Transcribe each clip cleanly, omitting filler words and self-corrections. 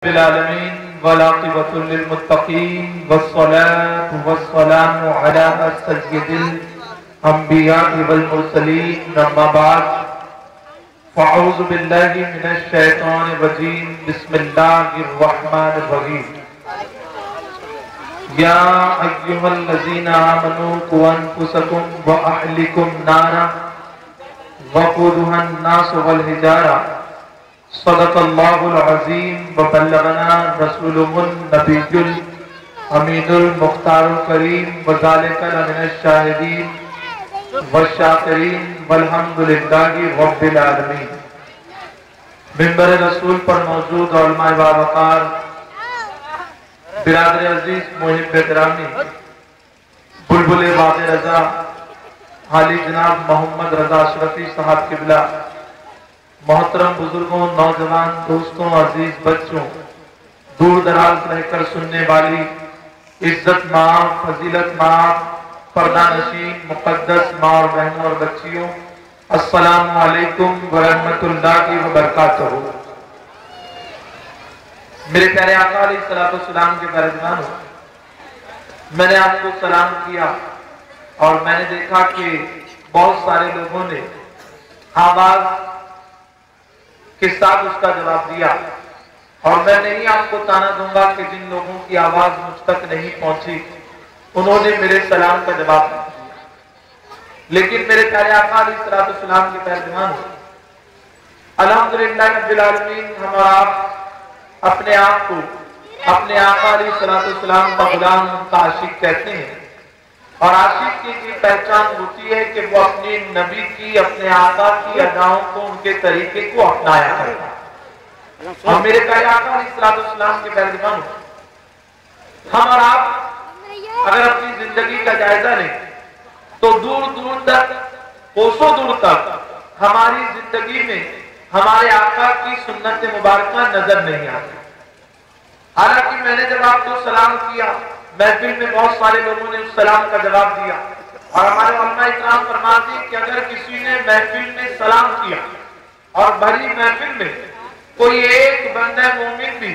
बिलालमीन वलाक़िबतुल लिलमुत्तक़ीन वस्सलातु वस्सलामु अला सय्यिदिल अंबिया वल मुरसलीन अम्मा बाद फ़अऊज़ु बिल्लाहि मिनश शैतानिर रजीम बिस्मिल्लाहिर रहमानिर रहीम या अय्युहल्लज़ीना आमनू क़ू अनफुसकुम व अहलिकुम नारा वक़ूदुहा अन्नास वल हिजारा सदक़ल्लाहुल अज़ीम व बल्लगना रसूलुहुन नबियुल अमीनुल मुख्तारुल करीम व ज़ालिका मिनश शाहिदीन व शाकिरीन वल्हम्दुलिल्लाहि रब्बिल आलमीन। मिंबर रसूल पर मौजूद उलमाए बावकार बिरादर अजीज मुहिब गिरामी बुलबुल वाक़ रजा हाली जनाब मोहम्मद रजा अशरफी साहब किबला, मोहतरम बुजुर्गों, नौजवान दोस्तों, अजीज बच्चों, दूर दराज रहकर सुनने वाली इज्जत माँ, फजीलत माँ, पर्दा नशीन मुकद्दस माँ और बहनों और बच्चियों, अस्सलामु अलैकुम व रहमतुल्लाहि व बरकातहू। मेरे प्यारे आका अलैहिस्सलातु वस्सलाम के पैरजमान, मैंने आपको सलाम किया और मैंने देखा कि बहुत सारे लोगों ने आवाज के साथ उसका जवाब दिया, और मैं नहीं आपको ताना दूंगा कि जिन लोगों की आवाज मुझ तक नहीं पहुंची उन्होंने मेरे सलाम का जवाब नहीं दिया। लेकिन मेरे प्यारे आका अलैहिस्सलातु वस्सलाम के पैरजमान, अल्हम्दुलिल्लाह रब्बिल आलमीन, हम और आप अपने आप को अपने आका अलैहिस्सलातु वस्सलाम का गुलाम, उनका आशिक कहते हैं, और आशिक की पहचान होती है कि वो अपने नबी की, अपने आका की अदाओं को, उनके तरीके को अपनाया करता। और मेरे प्यारे आका अलैहिस्सलातु वस्सलाम के पैरजमान, हम और आप अगर अपनी जिंदगी का जायजा लें तो दूर दूर तक, कोसों दूर तक हमारी जिंदगी में हमारे आका की सुन्नत मुबारक नजर नहीं आती। हालांकि मैंने जब आपको सलाम किया, महफिल में बहुत सारे लोगों ने उस सलाम का जवाब दिया, और हमारे उलमा इकराम फरमाते हैं कि अगर किसी ने महफिल में सलाम किया और भरी महफिल में कोई एक बंदा मोमिन भी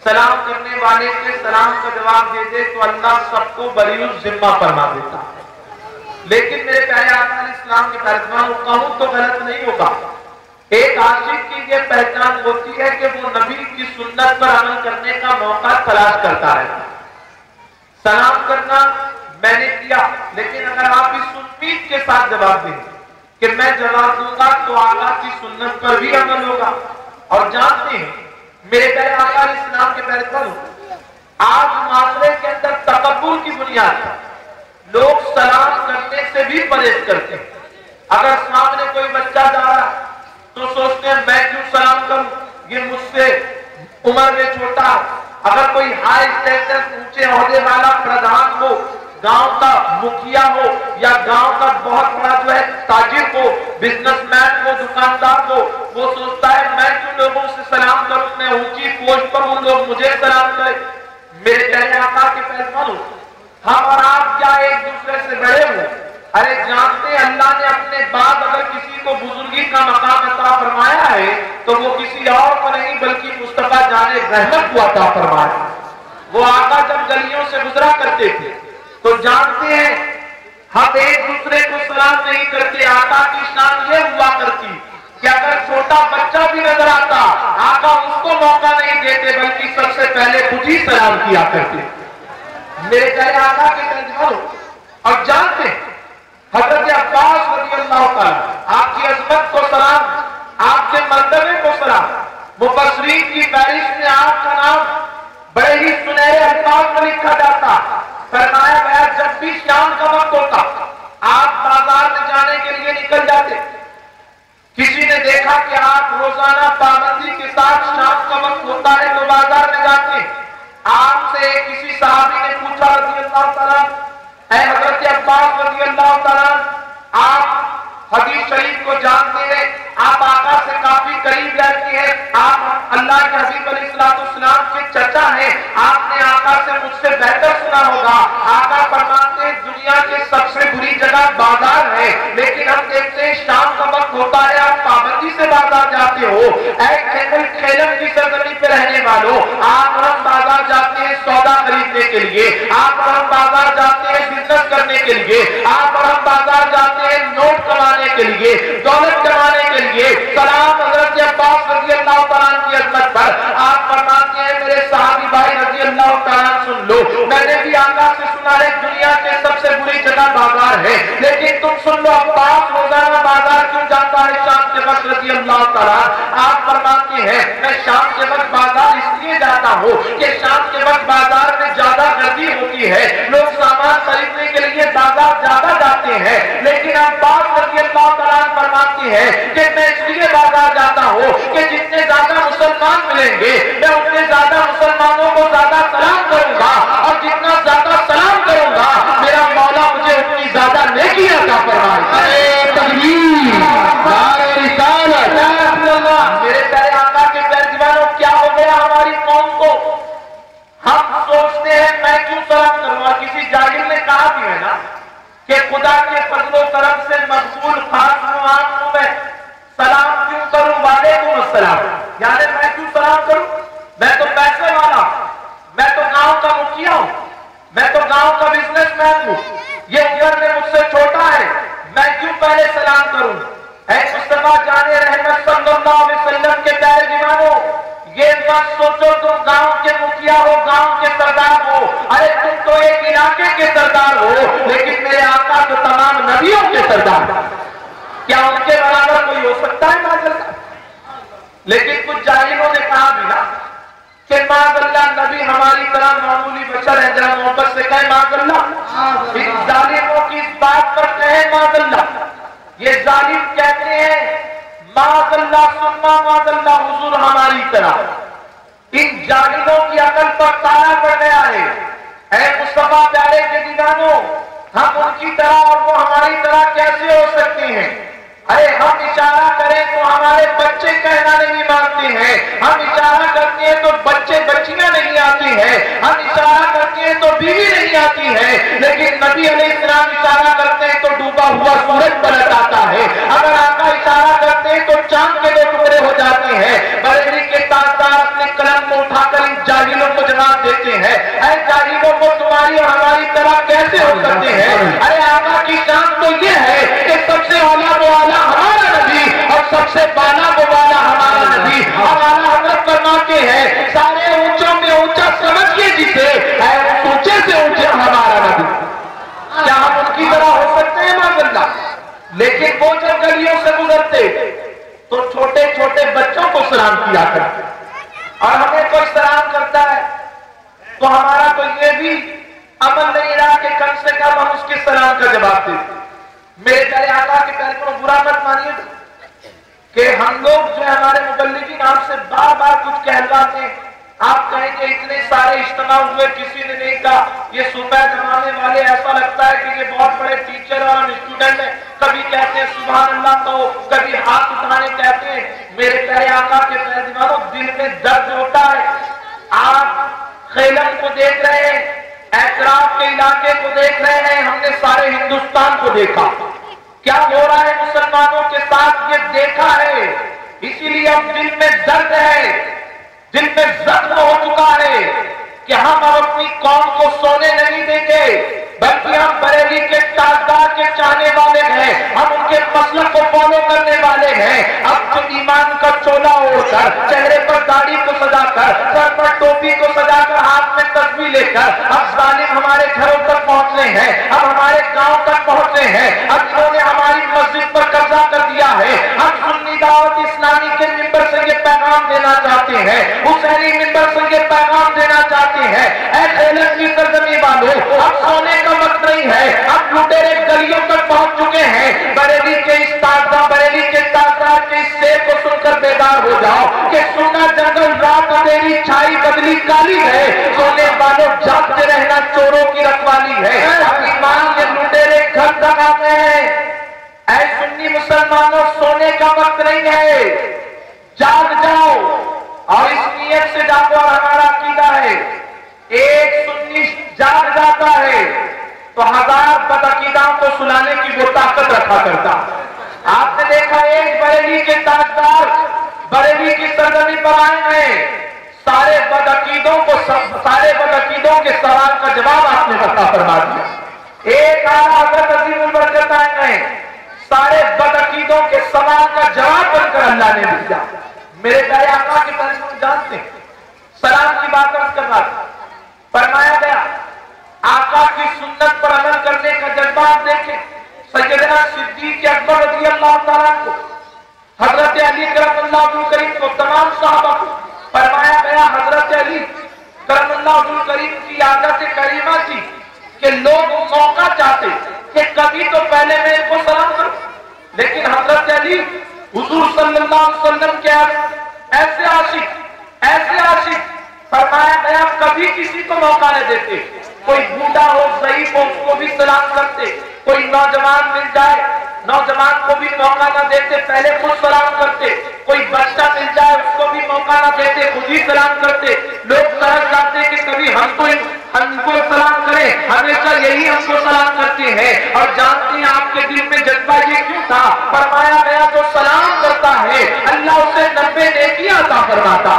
सलाम करने वाले के सलाम का जवाब दे दे तो अल्लाह सबको बरीउस जिम्मा फरमा देता है। लेकिन मेरे प्यारे आका इस्लाम के पैरजमान, कहूं तो गलत नहीं होगा, एक आशिक की ये पहचान होती है कि वो नबी की सुन्नत पर अमल करने का मौका तलाश करता है। सलाम करना मैंने किया, लेकिन अगर आप इस उम्मीद के साथ जवाब दें कि मैं जवाब दूंगा तो आका की सुन्नत पर भी अमल होगा। और जानते हैं मेरे प्यारे आका इस्लाम के पैरजमान, आज माशरे के अंदर तकब्बुर की बुनियाद पर लोग सलाम करने से भी परहेज करते हैं। अगर सामने कोई बच्चा जा रहा तो सोचते हैं मैं क्यों सलाम करूं, ये मुझसे उम्र में छोटा। अगर कोई हाई स्टेटस ऊंचे ओहदे वाला प्रधान हो, गांव का मुखिया हो, या गांव का बहुत बड़ा जो है ताजिर हो, बिजनेसमैन हो, दुकानदार हो, वो सोचता है मैं क्यों लोगों से सलाम करूं, मैं ऊंची पोस्ट पर हूं, लोग मुझे सलाम करें। मेरे प्यारे आका के पैरजमान, हम और आप क्या एक दूसरे से बड़े हुए? अरे जानते हैं अल्लाह ने अपने बाद अगर किसी को बुजुर्गी का मकाम अता फरमाया है तो वो किसी और को नहीं बल्कि मुस्तफा जाने रहमत को अता फरमाया। वो आका जब गलियों से गुजरा करते थे तो जानते हैं हम एक दूसरे को सलाम नहीं करते। आका की शान ये हुआ करती कि अगर छोटा बच्चा भी नजर आता, आका उसको मौका नहीं देते बल्कि सबसे पहले खुद ही सलाम किया करते। मेरे प्यारे आका के पैरजमान, और जानते हैं हजरत अब्बास रज़ियल्लाहु ताला, आपकी अज़मत को सलाम, आपके मर्तबे को सलाम। मुफस्सिरीन की फहरिस्त में आपका नाम बड़े ही सुनहरे अल्फाज में लिखा जाता। फरमाया गया जब भी शाम का वक्त होता आप बाजार में जाने के लिए निकल जाते। किसी ने देखा कि आप रोजाना पाबंदी के साथ शाम का वक्त होता है तो बाजार में जाते। आपसे किसी सहाबी ने पूछा रज़ियल्लाहु ताला, हजरत अब्बास रज़ियल्लाहु ताला, आप हदीस शरीफ को जानते हैं, आप आका से काफी करीब रहते हैं, आप अल्लाह के हबीब अलैहिस्सलातु वस्सलाम के चचा हैं, आपने आका से मुझसे बेहतर सुना होगा। आका फरमाते हैं दुनिया की सबसे बुरी जगह बाजार है, लेकिन हम देखते हैं शाम का वक्त होता है, आप पाबंदी से बाजार जाते हो। खेलम की सरजमी पे रहने वालों, आप और हम बाजार जाते हैं सौदा खरीदने के लिए, आप और हम बाजार जाते हैं बिजनेस करने के लिए, आप और हम बाजार जाते हैं नोट कमाने के लिए, दौलत कमाने के लिए। सलाम हजरत अब्बास रज़ी अल्लाह तआला की अज़मत पर। आप फरमाते हैं मेरे सहाबी भाई रज़ी अल्लाह तआला सुन लो, मैंने भी आका से सुना है दुनिया के सबसे बुरी जगह बाजार है, लेकिन तुम सुन लो अब्बास रोजाना बाजार क्यों जाता है शाम के वक्त रज़ी अल्लाह तआला। आप फरमाते हैं मैं शाम के वक्त बाजार इसलिए जाता हूँ कि शाम के वक्त बाजार में ज्यादा गर्दी होती है, लोग सामान खरीदने के लिए बाजार ज्यादा जाते हैं। लेकिन अब्बास रज़ी अल्लाह तआला फरमाते हैं कि मैं इसलिए बाजार जाता हूँ कि जितने ज्यादा मुसलमान मिलेंगे मैं उतने ज्यादा मुसलमानों को ज्यादा सलाम करूंगा, और जितना ज्यादा सलाम करूंगा मेरा मौला मुझे उतनी ज्यादा नेकी अता फरमाएगा। मेरे प्यारे आका के प्यारे दीवानों, क्या हो गया हमारी कौम को? हम सोचते हैं मैं क्यों सलाम करूंगा। किसी जाहिल ने कहा भी है ना कि खुदा के फजलो करम से मकबूल खास में सलाम क्यों करूं, वालेकुम अस्सलाम, यानी मैं क्यों सलाम करूं? मैं तो पैसे वाला, मैं तो गांव का मुखिया हूं, मैं तो गांव का बिजनेसमैन हूं, ये उम्र में मुझसे छोटा है, मैं क्यों पहले सलाम करूं? मुस्तफा जाने रहमत सल्लल्लाहु अलैहि वसल्लम के प्यारे दीवानों, ये मत सोचो तुम गांव के मुखिया हो, गांव के सरदार हो, अरे तुम तो एक इलाके के सरदार हो, लेकिन मेरे आका तो तमाम नबियों के सरदार। क्या उनके बराबर कोई हो सकता है माज़अल्लाह? लेकिन कुछ जाहिलों ने कहा भी ना कि माज़अल्लाह नबी हमारी तरह मामूली बशर है, जरा मोहब्बत से कहे माज़अल्लाह। इन जालिमों की इस बात पर कहे माज़अल्लाह। ये जालिम कहते हैं माज़अल्लाह सुन्ना माज़अल्लाह हुजूर हमारी तरह। इन जालिमों की अकल पर ताला पड़ गया है। ऐ मुस्तफा प्यारे के दीवानों, हम उनकी तरह और वो हमारी तरह कैसे हो सकते हैं? अरे हम इशारा करें तो हमारे बच्चे कहना नहीं मानते हैं, हम इशारा करते हैं तो बच्चे बच्चियां नहीं आती हैं, हम इशारा करते हैं तो बीवी नहीं आती है, लेकिन नबी अलैहिस्सलाम इशारा करते हैं तो डूबा हुआ सूरज पलट आता है। अगर आका इशारा करते हैं तो चांद के 2 टुकड़े हो जाते हैं। बरेली के ताजदार अपने कलम को उठाकर इन जाहिलों को जवाब देते हैं, ऐ जाहिलों को तुम्हारी और हमारी तरह कैसे हो सकते हैं? अरे आका की शान तो ये है कि सबसे औला वो औला हमारा नबी और सबसे बाला वो बाला हमारा नबी। हमारा हजरत फरमाते हैं सारे ऊंचों में ऊंचा समझिए जिसे, ऊंचे से ऊंचे हमारा नबी। क्या हम उनकी तरह हो सकते हैं माज़अल्लाह? लेकिन वो जब गलियों से गुजरते तो छोटे छोटे बच्चों को सलाम किया करते, और हमें कोई सलाम करता है तो हमारा तो ये भी अमल नहीं रहा कि कम से कम हम उसके सलाम का जवाब दें। मेरे प्यारे आका के प्यारे को बुरा मत मानिए कि हम लोग जो है हमारे मुबल्लिगीन आपसे बार बार कुछ कहलवाते हैं। आप कहेंगे इतने सारे इज्तिमा हुए किसी ने नहीं कहा, ये सुबह जमाने वाले ऐसा लगता है कि ये बहुत बड़े टीचर और स्टूडेंट है, कभी कहते हैं सुभान अल्लाह कहो, कभी हाथ उठाने कहते हैं। मेरे प्यारे आका के प्यारे दीवानों, दिल में दर्द होता है। आप खेलम को देख रहे हैं, एतराफ के इलाके को देख रहे हैं, हमने सारे हिंदुस्तान को देखा क्या हो रहा है मुसलमानों के साथ, ये देखा है। इसीलिए अब दिल में दर्द है, दिल में जख्म हो चुका है कि हम अब अपनी कौम को सोने नहीं देंगे, बल्कि हम बरेली के ताजदार के चाहने वाले हैं, हम उनके मसलक को फॉलो करने वाले हैं। अब जो ईमान का चोला ओढ़कर, चेहरे पर दाढ़ी को सजाकर, सर पर टोपी को सजाकर, हाथ में तस्बीह लेकर अब जालिम हमारे घरों तक पहुंचने हैं, अब हमारे गांव तक पहुंचने हैं, अब इन्होंने हमारी मस्जिद पर कब्जा कर दिया है। हम सुन्नी दावत इस्लामी के मिंबर से ये पैगाम देना चाहते हैं, हुसैनी मिंबर से ये पैगाम देना चाहते हैं, ऐ खेलत की सरजमी वालों, अब सोने का वक्त नहीं है, अब लुटेरे गलियों तक पहुंच चुके हैं। बरेली के इस ताजदार, बरेली के ताजदार के इस शेर को सुनकर बेदार हो जाओ कि सुना जंगल रात अंधेरी छाई बदली काली है, सोने वालों जागते रहना चोरों की रखवाली है। अब ईमान के लुटेरे घर तक आ गए हैं। ऐ सुन्नी मुसलमानों, सोने का वक्त नहीं है, जाग जाओ और इस नियत से जागो। और हमारा अकीदा है, एक सुन्नी जाग जाता है तो 1000 बदअकीदाओं को सुलाने की वो ताकत रखा करता। आपने देखा एक बरेली के ताजदार बरेली की सरजमी पर आए हैं, सारे बदअकीदों के सवाल का जवाब आपने बता फरमा दिया। एक आला हज़रत अज़ीमुल बरकत आए हैं, सारे बदअकीदों के सवाल का जवाब बनकर अल्लाह ने दिया। मेरे प्यारे आका के परिश्रम जानते हैं, सलाम की बात कर रहा था, फरमाया गया आका की सुन्नत पर अमल करने का जज्बा आप देखें। सैयदना सिद्दीक़ अकबर रज़ियल्लाहु ताला को, हजरत अली करमल्लाहु वजहुल करीम को, तमाम सहाबा को फरमाया गया हजरत अली करमल्लाहु वजहुल करीम की आदत करीमा थी कि लोग मौका चाहते कि कभी तो पहले मैं इनको सलाम करूं, लेकिन हजरत अली हुजूर सल्लल्लाहु अलैहि वसल्लम के ऐसे आशिक फरमाया गया कभी किसी को मौका नहीं देते। कोई बूढ़ा हो, ज़ईफ हो, उसको भी सलाम करते। कोई नौजवान मिल जाए, नौजवान को भी मौका ना देते, पहले खुद सलाम करते। कोई बच्चा मिल जाए, उसको भी मौका ना देते, खुद ही सलाम करते। लोग तरस जाते कि कभी हमको सलाम करें, हमेशा यही हमको सलाम करते हैं। और जानते हैं आपके दिल में जज्बा ये क्यों था? फरमाया गया जो सलाम करता है अल्लाह उसे 90 नेकियां अता फरमाता,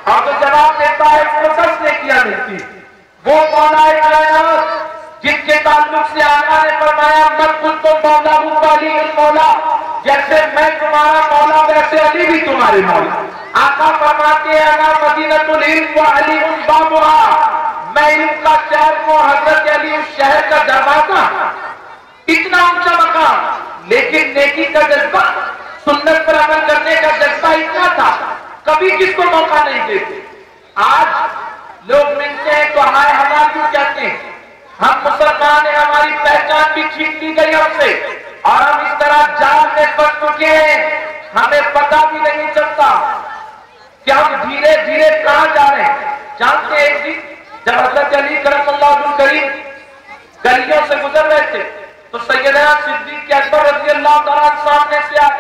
और जो जवाब देता है उसको 10 नेकियां मिलती। वो मौलाए कायनात जिसके ताल्लुक से आका ने फरमाया मत कुल तो मौला हूँ वाली मौला, जैसे मैं तुम्हारा मौला वैसे अली भी तुम्हारे मौला। आका फरमाते हैं अना मदीनतुल इल्म व अली बाबुहा, मैं इल्म का शहर को, हजरत अली उस शहर का दरवाजा। इतना ऊंचा मकाम, लेकिन नेकी का जज्बा, सुन्नत पर अमल करने का जज्बा इतना था, कभी किसको मौका नहीं देते। आज लोग मिलते हैं तो हाय हमारा क्यों कहते हैं, हम मुसलमान हैं, हमारी पहचान भी छीन ली गई हमसे, और हम इस तरह जाल में फंस चुके हैं, हमें पता भी नहीं चलता कि हम धीरे धीरे कहां जा रहे हैं। जानते हैं एक दिन जब हजरत अली करमल्लाहु वजहुल करीम गलियों से गुजर रहे थे तो सैयदना सिद्दीक़ अकबर रज़ियल्लाहु ताला सामने से आए।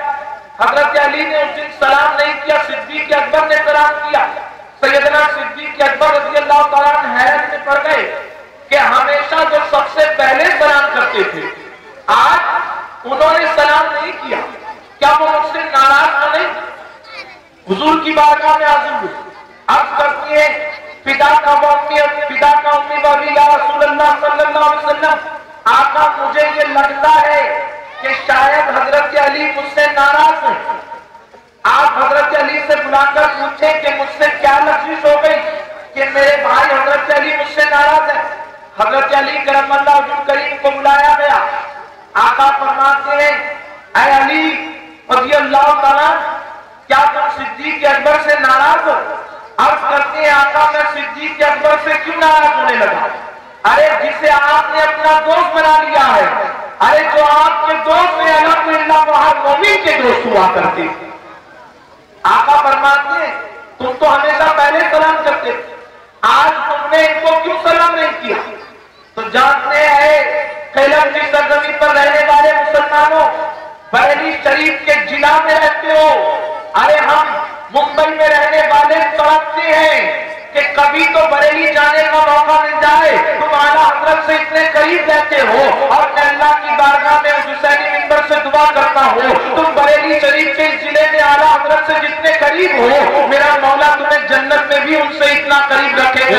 हजरत अली ने उस दिन सलाम नहीं किया, सिद्दीक़ अकबर ने सलाम किया। सैयदना सिद्दीक़ अकबर रज़ियल्लाहु ताला हैरत में पड़ गए कि हमेशा जो सबसे पहले सलाम करते थे आज उन्होंने सलाम नहीं किया, क्या वो मुझसे नाराज तो नहीं? हुजूर की बारगाह में हाजिर हुए, अर्ज करती है फिदा का उम्मी वाली या रसूलल्लाह सल्लल्लाहु अलैहि वसल्लम, आका मुझे ये लगता है कि शायद हजरत अली मुझसे नाराज हैं। आप हजरत अली से बुलाकर पूछे कि मुझसे क्या लफ्ज़ हो गई कि मेरे भाई हजरत अली मुझसे नाराज है। हजरत अली करमल्लाहु वजहुल करीम को बुलाया गया। आका फरमाते हैं ऐ अली रज़ियल्लाहु ताला, क्या तुम सिद्दीक़ अकबर से नाराज हो? अर्ज करते हैं आका मैं सिद्दीक़ अकबर से क्यों नाराज होने लगा? अरे जिसे आपने अपना दोस्त बना लिया है, अरे जो आपके दोस्त हैं अल्हम्दुलिल्लाह वो हर मोमिन के दोस्त हुआ करते। आका फरमाते हैं तुम तो हमेशा पहले सलाम करते, आज तुमने इनको क्यों सलाम नहीं किया? तो जानते हैं खैलम की सरजमीन पर रहने वाले मुसलमानों, बरेली शरीफ के जिला में रहते हो, अरे हम मुंबई में रहने वाले तड़पते हैं कि कभी तो बरेली जाने का मौका मिल जाए। तुम आला हजरत से इतने करीब रहते हो, और मैं अल्लाह की बारगाह में उस हुसैनी मिंबर से दुआ करता हूँ तुम बरेली शरीफ के इस जिले में आला हजरत से जितने करीब हो, मेरा मौला तुम्हें जन्नत में भी उनसे इतना करीब रखेगा।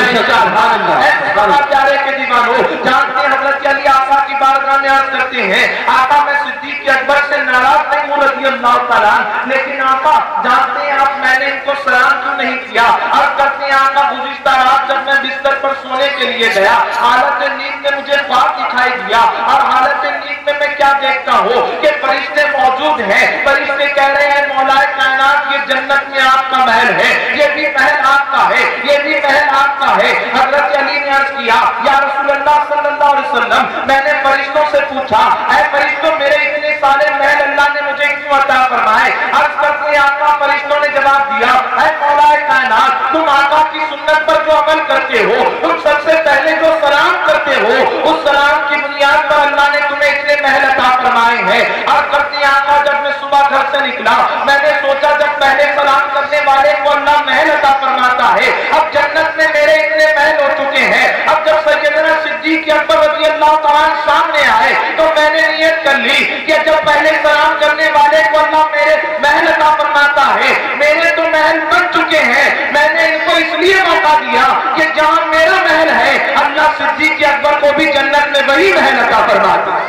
प्यारे के दीवान हो, जानते हैं हजरत अली आका की बारगाह में अर्ज करते हैं आका मैं सिद्दीक़ अकबर से नाराज नहीं हूँ रज़ियल्लाहु ताला, लेकिन आका जानते हैं आप मैंने इनको सलाम क्यों नहीं किया? अर्ज करते हैं आका गुज़िश्ता रात जब मैं बिस्तर पर सोने के लिए गया, हालत नींद में मुझे ख्वाब दिखाई दिया, और हालत नींद में मैं क्या देखता हूँ कि फरिश्ते मौजूद हैं। फरिश्ते कह रहे हैं मौलाए कायनात ये जन्नत में आपका महल है, ये भी महल आपका है, ये भी महल आपका है। हजरत अली ने अर्ज किया या रसूलल्लाह सल्लल्लाहु अलैहि वसल्लम, मैंने फरिश्तों से पूछा ऐ फरिश्तों मेरे इतने सारे महल अल्लाह ने मुझे क्यों अता फरमाए? अर्ज करते आका फरिश्तों ने जवाब दिया ऐ मौलाए कायनात तुम आका की सुन्नत पर जो अमल करते हो, तुम सबसे पहले जो सलाम करते हो, उस सलाम की बुनियाद पर अल्लाह ने तुम्हें इतने महल अता फरमाए हैं। और करते आका जब मैं सुबह घर से निकला मैंने सोचा जब पहले सलाम करने वाले को अल्लाह महल अता फरमाता है, अब जन्नत में मेरे इतने महल हो चुके हैं। अब जब सैयदना सिद्दीक़ अकबर रज़ियल्लाहु रज़ियल्लाहु तआला सामने आए तो मैंने नियत कर ली कि जब पहले सलाम करने वाले को अल्लाह मेरे महल अता फरमाता है, मेरे तो महल बन चुके हैं, मैंने इनको इसलिए मौका दिया कि जहां मेरा महल है अल्लाह सिद्दीक़ अकबर को भी जन्नत में वही महल अता फरमाता है।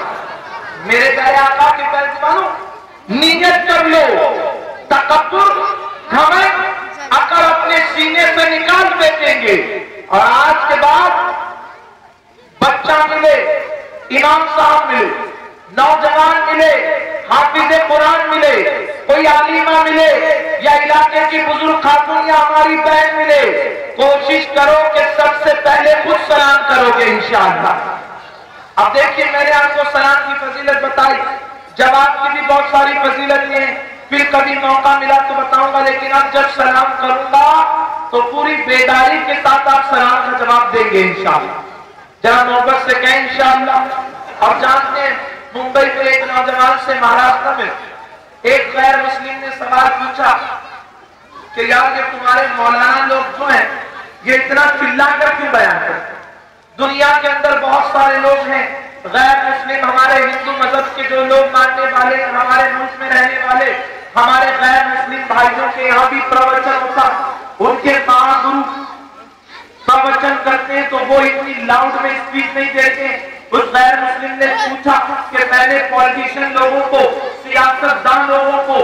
मेरे प्यारे आका के पैगंबरों, नियत कर लो, तकब्बुर घमंड अकल अपने सीने से निकाल फेंकेंगे। और आज के बाद बच्चा मिले, इमाम साहब मिले, नौजवान मिले, हाफिज कुरान मिले, कोई आलिमा मिले या इलाके की बुजुर्ग खातून या हमारी बहन मिले, कोशिश करो कि सबसे पहले खुद सलाम करोगे इंशाअल्लाह। अब देखिए, मैंने आपको सलाम की फजीलत बताई, जवाब की भी बहुत सारी फजीलतें हैं, फिर कभी मौका मिला तो बताऊंगा, लेकिन अब जब सलाम करूंगा तो पूरी बेदारी के साथ आप सलाम का जवाब देंगे इंशाअल्लाह। जरा मोहब्बत से कहें इंशाअल्लाह। और जानते हैं, मुंबई में एक नौजवान से महाराष्ट्र में एक गैर मुस्लिम ने सवाल पूछा कि यार ये तुम्हारे मौलाना लोग जो हैं ये इतना चिल्लाकर क्यों बयान करते हैं? दुनिया के अंदर बहुत सारे लोग हैं गैर मुस्लिम, हमारे हिंदू मजहब के जो लोग मानने वाले, हमारे मुल्क में रहने वाले हमारे गैर मुस्लिम भाइयों के यहाँ भी प्रवचन होता, उनके महागुरु प्रवचन करते हैं तो वो इतनी लाउड में स्पीच नहीं देते। उस गैर मुस्लिम ने पूछा कि मैंने पॉलिटिशियन लोगों को, सियासतदान लोगों को,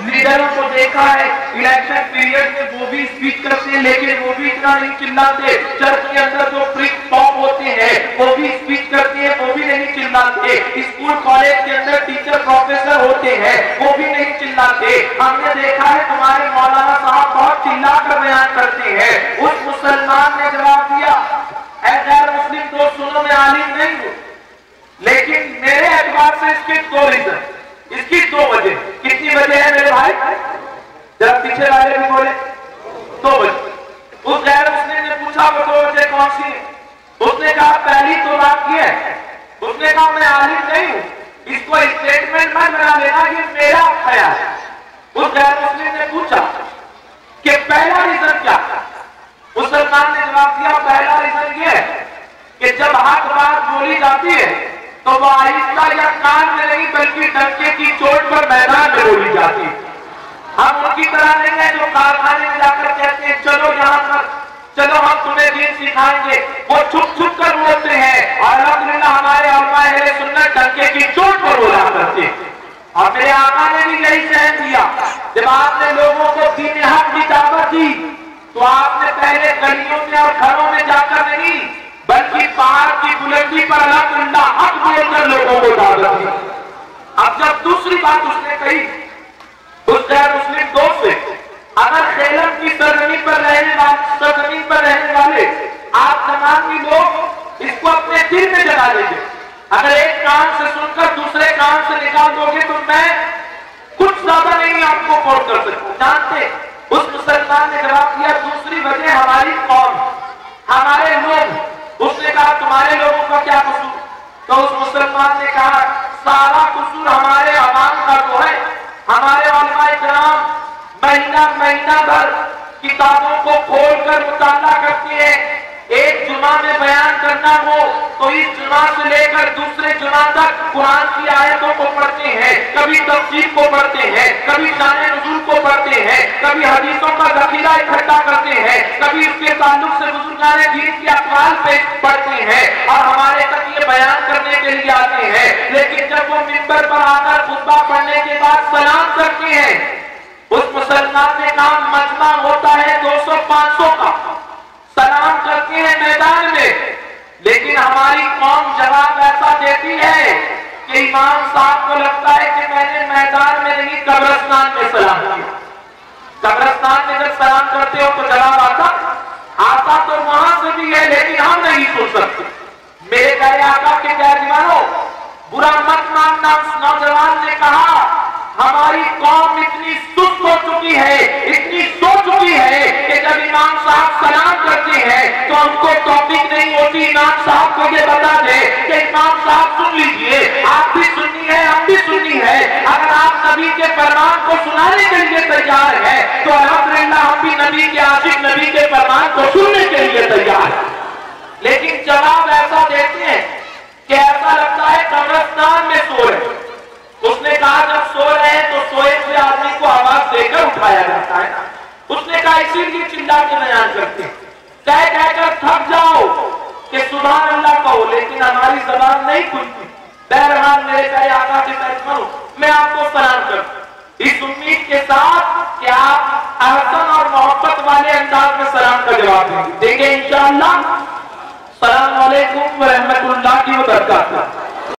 लीडरों को देखा है इलेक्शन पीरियड में वो भी स्पीच करते हैं, लेकिन वो भी इतना नहीं चिल्लाते। चर्च के अंदर जो प्रीच पॉप होते हैं वो भी स्पीच करते हैं, वो भी नहीं चिल्लाते। स्कूल कॉलेज के अंदर टीचर प्रोफेसर होते हैं, वो भी नहीं चिल्लाते। हमने देखा है तुम्हारे मौलाना साहब बहुत चिल्लाकर बयान करते हैं। उस मुसलमान ने जवाब दिया, ऐ गैर मुस्लिम दोस्त सुनो, मैं आलिम नहीं हूं, लेकिन मेरे एतबार से इसके दो रीजन, इसकी दो वजह। कितनी वजह है मेरे भाई? जब पीछे वाले भी बोले 2 वजह। उस गैर मुस्लिम ने पूछा वो 2 वजह कौन सी है? उसने कहा पहली तो बात यह है, उसने कहा मैं आलिम नहीं हूं, इसको स्टेटमेंट मत बना लेना, ये मेरा ख्याल है। उस गैर मुस्लिम ने पूछा कि पहला रीजन क्या? मुसलमान ने जवाब दिया पहला रीजन ये है कि जब हक बात बोली जाती है तो वो आहिस्ता या कान में नहीं बल्कि डंके की चोट पर मैदान में बोली जाती है। हम उनकी तरह नहीं है जो कारखाने में जाकर कहते हैं चलो यहाँ पर, चलो हम तुम्हें दीन सिखाएंगे, वो छुप छुप कर बोलते हैं। और अल्हम्दुलिल्लाह हमारे उलमाए अहले सुन्नत डंके की चोट पर बोला करते हैं। और मेरे आका ने भी यही सहन दिया, जब आपने लोगों को दीन हक की दावत दी तो आपने पहले गलियों में और घरों में जाकर नहीं बल्कि पहाड़ की बुलंदी पर अल्हम्दुलिल्लाह हक बोलकर लोगों को दावत दी। अब जब दूसरी बात उसने कही उस गैर मुस्लिम दोस्त से, अगर खेलम की सरजमीन पर रहने वाले आप तमामी लोग इसको अपने दिल में जगा लीजिए, अगर एक कान से सुनकर दूसरे कान से निकाल दोगे तो मैं कुछ ज्यादा नहीं आपको कोट कर सकता। जानते उस मुसलमान ने जवाब दिया दूसरी वजह हमारी कौम, हमारे लोग। उसने कहा तुम्हारे लोगों का क्या कसूर? तो उस मुसलमान ने कहा सारा कसूर हमारे अवाम का तो है। हमारे उलमाए किराम महीना भर किताबों को खोलकर मुताला करते हैं। एक जुमा में बयान करना हो तो इस जुमा से लेकर दूसरे जुमा तक कुरान की आयतों को पढ़ते हैं, कभी तफसीर को पढ़ते हैं, कभी शान नुज़ूल को पढ़ते हैं, कभी हदीसों का ज़ख़ीरा इकट्ठा करते हैं, कभी इसके ताल्लुक से बुजुर्गाने दीन के अक़वाल पे पढ़ते हैं और हमारे तक ये बयान करने के लिए आते हैं। लेकिन जब वो मिंबर पर आकर खुतबा पढ़ने के बाद सलाम करते हैं, उस मुसलमान ने कहा मजमा होता है 200-500 का, सलाम करते हैं मैदान में, लेकिन हमारी कौम जवाब ऐसा देती है कि इमाम साहब को लगता है कि मैंने मैदान में नहीं कब्रिस्तान में सलाम किया। कब्रिस्तान में जब सलाम करते हो तो जवाब आता तो वहां से भी है, लेकिन हम नहीं सुन सकते। मेरे प्यारे आका के प्यारे दीवानों, बुरा मत मानना। उस नौजवान ने कहा हमारी कौम इतनी सुस्त हो चुकी है, इतनी सो चुकी है कि जब इमाम साहब सलाम करते हैं तो उनको तौफीक नहीं होती इमाम साहब को ये बता दे कि इमाम साहब सुन लीजिए, आप भी सुन्नी है, हम भी सुन्नी है। अगर आप नबी के फरमान को सुनाने के लिए तैयार है तो अल्हम्दुलिल्लाह हम भी नबी के आशिक, नबी के फरमान को सुनने के लिए तैयार है। लेकिन जवाब ऐसा देते हैं कि उठाया जाता है ना। उसने कहा इसीलिए चिल्ला के बयान करते हैं, कह कहकर थक जाओ कि सुभान अल्लाह कहो, लेकिन हमारी जबान नहीं खुलती। बहरहाल मेरे प्यारे आका के पैगंबर, मैं आपको सलाम करता इस उम्मीद के साथ कि आप अहसन और मोहब्बत वाले अंदाज में सलाम का जवाब देंगे इंशाअल्लाह। सलाम अलैकुम व रहमतुल्लाहि व बरकातहू।